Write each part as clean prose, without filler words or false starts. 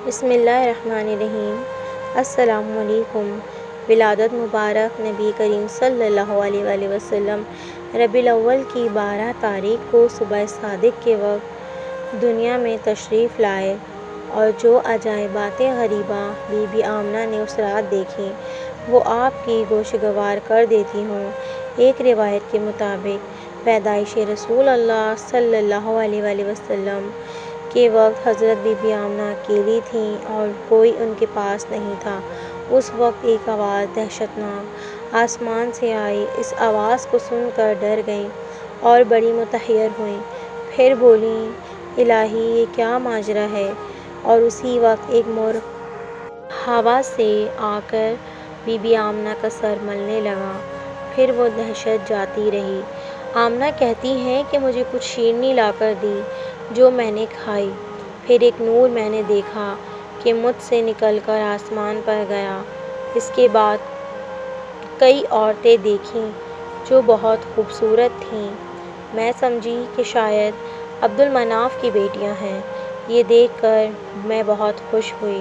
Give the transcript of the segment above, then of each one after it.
بسم اللہ الرحمن الرحیم۔ السلام علیکم۔ ولادت مبارک نبی کریم صلی اللہ علیہ وآلہ وسلم ربیع الاول کی 12 تاریخ کو صبح صادق کے وقت دنیا میں تشریف لائے، اور جو عجائبات غریبہ بی بی آمنہ نے اس رات دیکھیں وہ آپ کی گوشگوار کر دیتی ہوں۔ ایک روایت کے مطابق پیدائش رسول اللہ صلی اللہ علیہ وآلہ وسلم کے وقت حضرت بی بی آمنہ اکیلی تھیں اور کوئی ان کے پاس نہیں تھا۔ اس وقت ایک آواز دہشتناک آسمان سے آئی۔ اس آواز کو سن کر ڈر گئیں اور بڑی متحیر ہوئیں، پھر بولیں، الہی یہ کیا ماجرا ہے؟ اور اسی وقت ایک مرغ ہوا سے آ کر بی بی آمنہ کا سر ملنے لگا، پھر وہ دہشت جاتی رہی۔ آمنہ کہتی ہیں کہ مجھے کچھ شیرنی لا کر دی جو میں نے کھائی، پھر ایک نور میں نے دیکھا کہ مجھ سے نکل کر آسمان پر گیا۔ اس کے بعد کئی عورتیں دیکھیں جو بہت خوبصورت تھیں۔ میں سمجھی کہ شاید عبد المناف کی بیٹیاں ہیں۔ یہ دیکھ کر میں بہت خوش ہوئی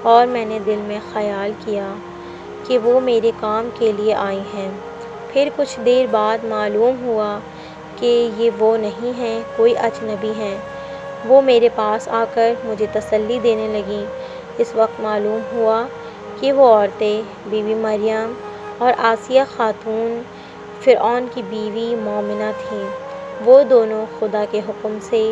اور میں نے دل میں خیال کیا کہ وہ میرے کام کے لیے آئی ہیں۔ پھر کچھ دیر بعد معلوم ہوا کہ یہ وہ نہیں ہیں، کوئی اجنبی ہیں۔ وہ میرے پاس آ کر مجھے تسلی دینے لگیں۔ اس وقت معلوم ہوا کہ وہ عورتیں بی بی مریم اور آسیہ خاتون فرعون کی بیوی مومنہ تھیں۔ وہ دونوں خدا کے حکم سے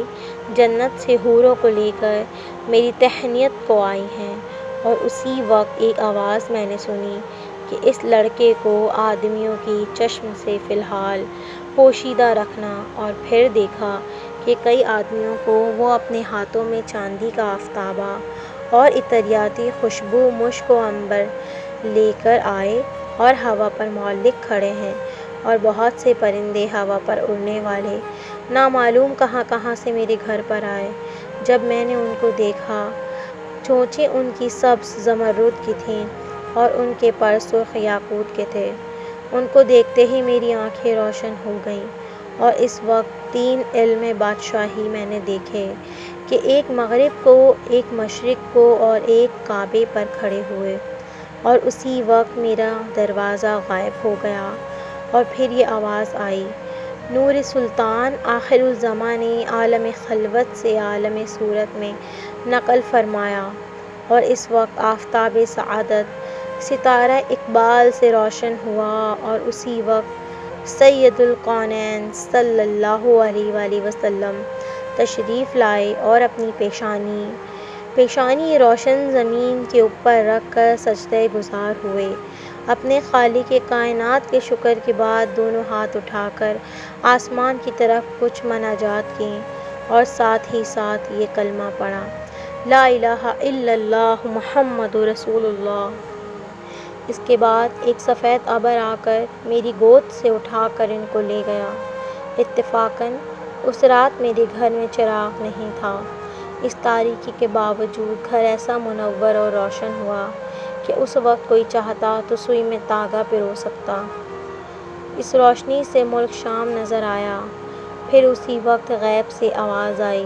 جنت سے حوروں کو لے کر میری تہنیت کو آئی ہیں، اور اسی وقت ایک آواز میں نے سنی کہ اس لڑکے کو آدمیوں کی چشم سے فی الحال پوشیدہ رکھنا، اور پھر دیکھا کہ کئی آدمیوں کو وہ اپنے ہاتھوں میں چاندی کا آفتابہ اور عطریاتی خوشبو مشک و عنبر لے کر آئے اور ہوا پر معلق کھڑے ہیں، اور بہت سے پرندے ہوا پر اڑنے والے نامعلوم کہاں کہاں سے میرے گھر پر آئے۔ جب میں نے ان کو دیکھا، چونچیں ان کی سبز زمرد کی تھیں اور ان کے پر سرخ یاقوت کے تھے۔ ان کو دیکھتے ہی میری آنکھیں روشن ہو گئیں، اور اس وقت 3 علم بادشاہی میں نے دیکھے کہ ایک مغرب کو، ایک مشرق کو اور ایک کعبے پر کھڑے ہوئے، اور اسی وقت میرا دروازہ غائب ہو گیا، اور پھر یہ آواز آئی، نور سلطان آخر الزماں نے عالم خلوت سے عالم صورت میں نقل فرمایا، اور اس وقت آفتاب سعادت ستارہ اقبال سے روشن ہوا، اور اسی وقت سید الکونین صلی اللہ علیہ وآلہ وسلم تشریف لائے اور اپنی پیشانی روشن زمین کے اوپر رکھ کر سجدہ گزار ہوئے۔ اپنے خالق کائنات کے شکر کے بعد دونوں ہاتھ اٹھا کر آسمان کی طرف کچھ مناجات کیں، اور ساتھ ہی ساتھ یہ کلمہ پڑھا، لا الہ الا اللہ محمد رسول اللہ۔ اس کے بعد ایک سفید ابر آ کر میری گود سے اٹھا کر ان کو لے گیا۔ اتفاقاً اس رات میرے گھر میں چراغ نہیں تھا۔ اس تاریکی کے باوجود گھر ایسا منور اور روشن ہوا کہ اس وقت کوئی چاہتا تو سوئی میں تاگہ پرو سکتا۔ اس روشنی سے ملک شام نظر آیا۔ پھر اسی وقت غیب سے آواز آئی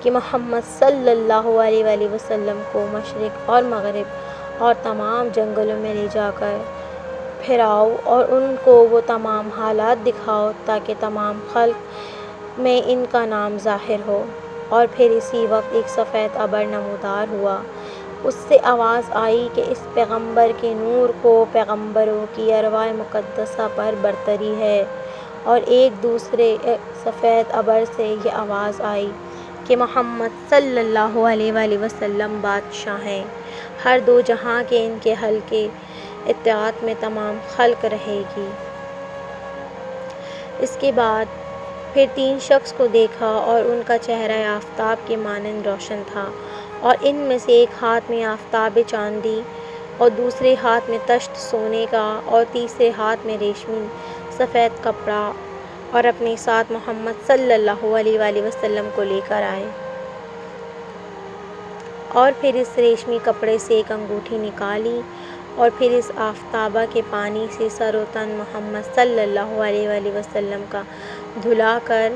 کہ محمد صلی اللہ علیہ وآلہ وسلم کو مشرق اور مغرب اور تمام جنگلوں میں لے جا کر پھراؤ، اور ان کو وہ تمام حالات دکھاؤ تاکہ تمام خلق میں ان کا نام ظاہر ہو۔ اور پھر اسی وقت ایک سفید ابر نمودار ہوا۔ اس سے آواز آئی کہ اس پیغمبر کے نور کو پیغمبروں کی ارواح مقدسہ پر برتری ہے۔ اور ایک دوسرے سفید ابر سے یہ آواز آئی کہ محمد صلی اللہ علیہ وآلہ وسلم بادشاہ ہیں، ہر دو جہاں کے ان کے حلقے اطاعت میں تمام خلق رہے گی۔ اس کے بعد پھر 3 شخص کو دیکھا، اور ان کا چہرہ آفتاب کے مانند روشن تھا، اور ان میں سے ایک ہاتھ میں آفتاب چاندی اور دوسرے ہاتھ میں طشت سونے کا اور تیسرے ہاتھ میں ریشمی سفید کپڑا، اور اپنے ساتھ محمد صلی اللہ علیہ وآلہ وسلم کو لے کر آئے۔ اور پھر اس ریشمی کپڑے سے ایک انگوٹھی نکالی، اور پھر اس آفتابہ کے پانی سے سر و تن محمد صلی اللہ علیہ وآلہ وسلم کا دھلا کر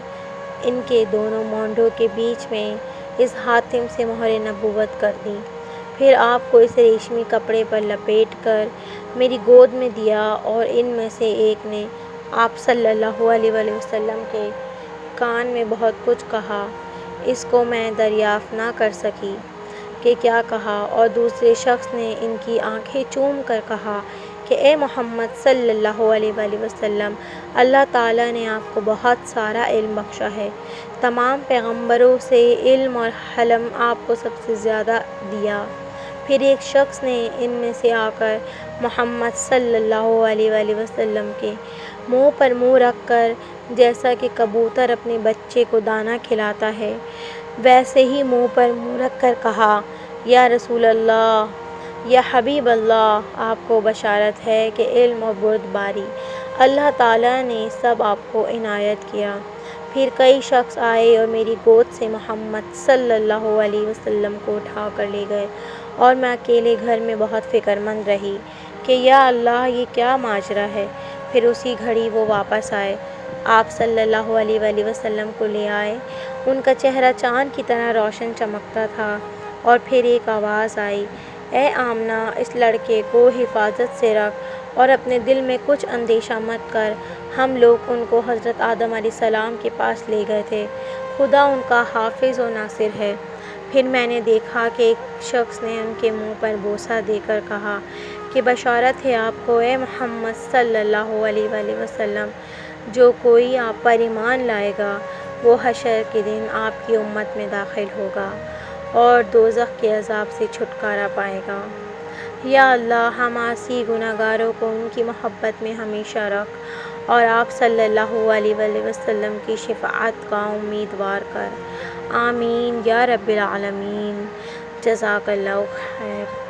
ان کے دونوں مونڈھوں کے بیچ میں اس حاتم سے مہر نبوت کر دی۔ پھر آپ کو اسے ریشمی کپڑے پر لپیٹ کر میری گود میں دیا، اور ان میں سے ایک نے آپ صلی اللہ علیہ وآلہ وسلم کے کان میں بہت کچھ کہا، اس کو میں دریافت نہ کر سکی کہ کیا کہا، اور دوسرے شخص نے ان کی آنکھیں چوم کر کہا کہ اے محمد صلی اللہ علیہ وآلہ وسلم، اللہ تعالیٰ نے آپ کو بہت سارا علم بخشا ہے، تمام پیغمبروں سے علم اور حلم آپ کو سب سے زیادہ دیا۔ پھر ایک شخص نے ان میں سے آ کر محمد صلی اللہ علیہ وآلہ وسلم کے منہ پر منہ رکھ کر، جیسا کہ کبوتر اپنے بچے کو دانہ کھلاتا ہے، ویسے ہی منہ پر منہ رکھ کر کہا، یا رسول اللہ، یا حبیب اللہ، آپ کو بشارت ہے کہ علم اور بردباری اللہ تعالیٰ نے سب آپ کو عنایت کیا۔ پھر کئی شخص آئے اور میری گود سے محمد صلی اللہ علیہ وسلم کو اٹھا کر لے گئے، اور میں اکیلے گھر میں بہت فکر مند رہی کہ یا اللہ، یہ کیا ماجرا ہے۔ پھر اسی گھڑی وہ واپس آئے، آپ صلی اللہ علیہ وآلہ وسلم کو لے آئے، ان کا چہرہ چاند کی طرح روشن چمکتا تھا، اور پھر ایک آواز آئی، اے آمنہ، اس لڑکے کو حفاظت سے رکھ اور اپنے دل میں کچھ اندیشہ مت کر، ہم لوگ ان کو حضرت آدم علیہ السلام کے پاس لے گئے تھے، خدا ان کا حافظ و ناصر ہے۔ پھر میں نے دیکھا کہ ایک شخص نے ان کے منہ پر بوسہ دے کر کہا کہ بشارت ہے آپ کو اے محمد صلی اللہ علیہ وآلہ وسلم، جو کوئی آپ پر ایمان لائے گا وہ حشر کے دن آپ کی امت میں داخل ہوگا اور دوزخ کے عذاب سے چھٹکارا پائے گا۔ یا اللہ، ہم عاصی گناہ گاروں کو ان کی محبت میں ہمیشہ رکھ، اور آپ صلی اللہ علیہ وآلہ وسلم کی شفاعت کا امیدوار کر۔ آمین یا رب العالمین۔ جزاک اللہ خیر۔